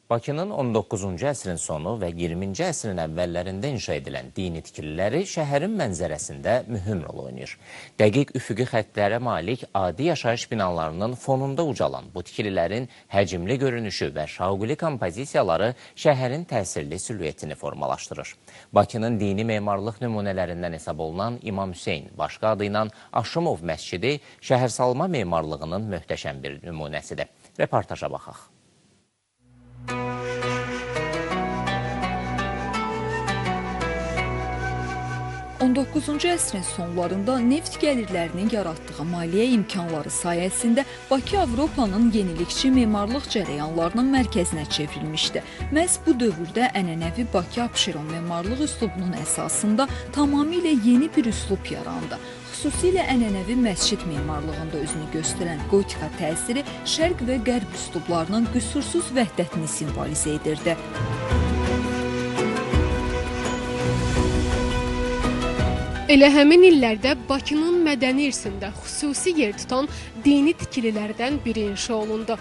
Bakının 19-cu əsrin sonu və 20-ci əsrin əvvəllərində inşa edilən dini tikililəri şəhərin mənzərəsində mühüm rol oynayır. Dəqiq üfüqi xəttlərə malik adi yaşayış binalarının fonunda ucalan bu tikililərin həcmli görünüşü və şauguli kompozisiyaları şəhərin təsirli silüetini formalaşdırır. Bakının dini memarlıq nümunələrindən hesab olunan İmam Hüseyn, başqa adı ilə Aşımov məscidi şəhərsalma memarlığının möhtəşəm bir nümunəsidir. Reportaja baxaq. 19-cu əsrin sonlarında neft gəlirlərinin yaratdığı maliyyə imkanları sayəsində Bakı Avropanın yenilikçi memarlıq cərəyanlarının mərkəzinə çevrilmişdi. Məhz bu dövrdə ənənəvi Bakı Abşeron memarlıq üslubunun əsasında tamamilə yeni bir üslub yarandı. Xüsusilə ənənəvi məscid memarlığında özünü göstərən gotika təsiri şərq və qərb üslublarının qüsursuz vəhdətini simvolizə edirdi. Elə həmin illərdə Bakının mədəni irsində xüsusi yer tutan dini tikililərdən biri inşa olundu.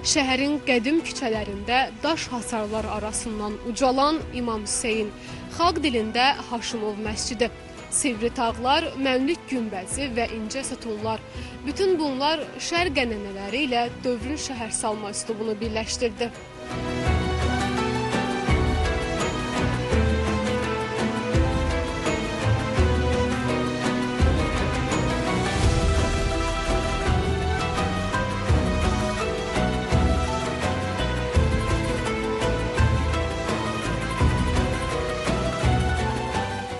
Şəhərin qədim küçələrində daş hasarlar arasından ucalan İmam Hüseyn, xalq dilində Haşimov məscidi, sivri tağlar, məmlük günbəzi və incə sütunlar. Bütün bunlar şərq ənənələri ilə dövrün şəhərsalma üslubunu birləşdirdi.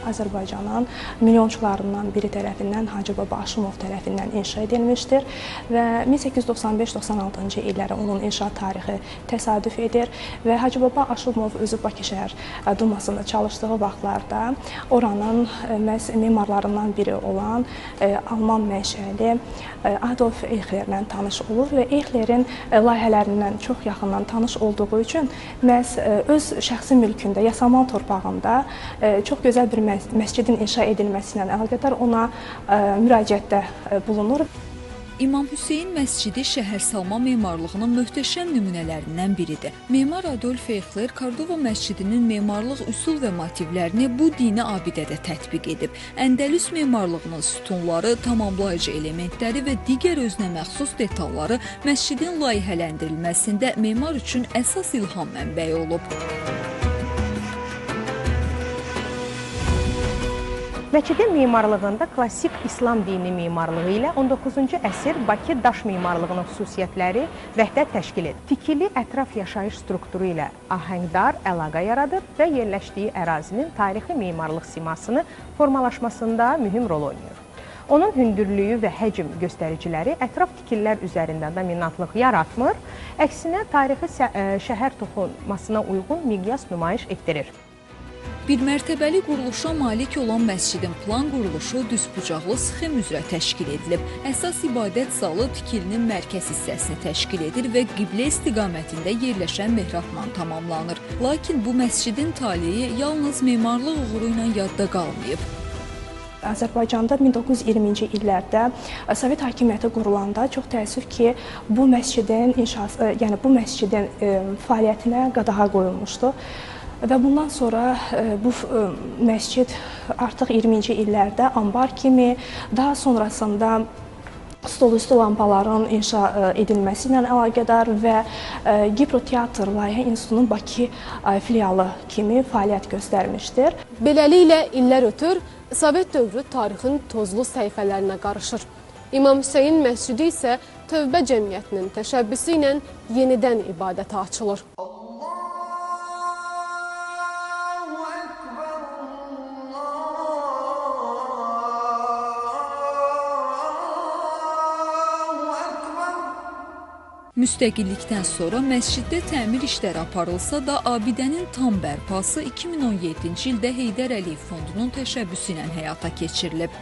Azərbaycanın milyonçularından biri tərəfindən Hacı Baba Aşımov tərəfindən inşa edilmişdir və 1895-96-cı illərə onun inşaat tarixi təsadüf edir və Hacı Baba Aşımov özü Bakı şəhər dumasında çalışdığı vaxtlarda oranın memarlarından biri olan Alman mənşəli Adolf Eichlerlə tanış olur və Eichlerin layihələrindən çox yaxından tanış olduğu üçün məhz öz şəxsi mülkündə, Yasamal torpağında çox gözəl bir məscidin inşa edilməsi ilə əlaqədar ona müraciətdə bulunur. İmam Hüseyn məscidi şəhərsalma memarlığının möhtəşəm nümunələrindən biridir. Memar Adolf Eichler Kordova məscidinin memarlıq üsul və motivlərini bu dini abidədə tətbiq edib. Əndəlüs memarlığının sütunları, tamamlayıcı elementləri və digər özünə məxsus detalları məscidin layihələndirilməsində memar üçün əsas ilham mənbəyi olub. Məscidin memarlığında klassik İslam dini memarlığı ilə 19-cu əsr Bakı daş memarlığının xüsusiyyətləri vəhdət təşkil edir. Tikili ətraf yaşayış strukturu ilə ahəngdar əlaqə yaradır və yerləşdiyi ərazinin tarixi memarlıq simasını formalaşmasında mühüm rol oynayır. Onun hündürlüyü və həcm göstəriciləri ətraf tikililər üzərində dominantlıq yaratmır, əksinə tarixi şəhər toxunmasına uyğun miqyas nümayiş etdirir. Bir mərtəbəli quruluşa malik olan məscidin plan quruluşu düzbucaqlı sxem üzrə təşkil edilib. Əsas ibadət zalı tikilinin mərkəz hissəsini təşkil edir və qiblə istiqamətində yerləşən mehrabla tamamlanır. Lakin bu məscidin taleyi yalnız memarlıq uğuru ilə yadda qalmayıb. Azərbaycanda 1920-ci illərdə Sovet hakimiyyəti qurulanda çox təəssüf ki, bu məscidin inşası, yəni bu məscidin fəaliyyətinə qadağa qoyulmuşdu. Və bundan sonra bu məscid artıq 20-ci illərdə ambar kimi, daha sonrasında stolüstü lampaların inşa edilməsi ilə əlaqədar və Gipro-Teatr Layihə İnstitutunun Bakı filialı kimi fəaliyyət göstərmişdir. Beləliklə illər ötür, Sovet dövrü tarixin tozlu səhifələrinə qarışır. İmam Hüseyn məscidi isə Tövbə Cəmiyyətinin təşəbbüsü ilə yenidən ibadətə açılır. Müstəqillikdən sonra məsciddə təmir işləri aparılsa da, abidənin tam bərpası 2017-ci ildə Heydər Əliyev Fondunun təşəbbüsü ilə həyata keçirilib.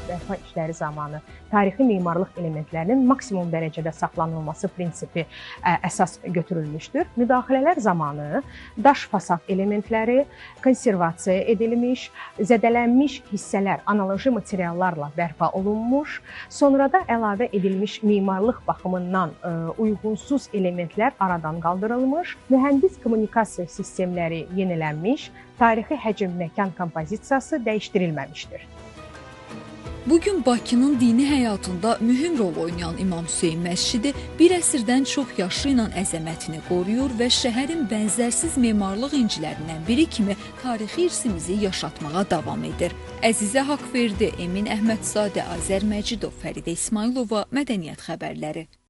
bərpa işləri zamanı tarixi memarlıq elementlərinin maksimum dərəcədə saxlanılması prinsipi əsas götürülmüşdür. Müdaxilələr zamanı daş fasad elementləri konservasiya edilmiş, zədələnmiş hissələr analoji materiallarla bərpa olunmuş, sonra da əlavə edilmiş memarlıq baxımından uyğunsuz elementlər aradan qaldırılmış, mühəndis kommunikasiya sistemləri yenilənmiş, tarixi həcm məkan kompozisiyası dəyişdirilməmişdir. Bugün Bakının dini həyatında mühüm rol oynayan İmam Hüseyn məscidi bir əsrdən çox yaşı ilə əzəmətini qoruyur və şəhərin bənzərsiz memarlıq incilərindən biri kimi tarixi irsimizi yaşatmağa davam edir. Əzizə Haqverdi, Emin Əhmədzadə, Azər Məcidov, Fəridə İsmailova, Mədəniyyət xəbərləri.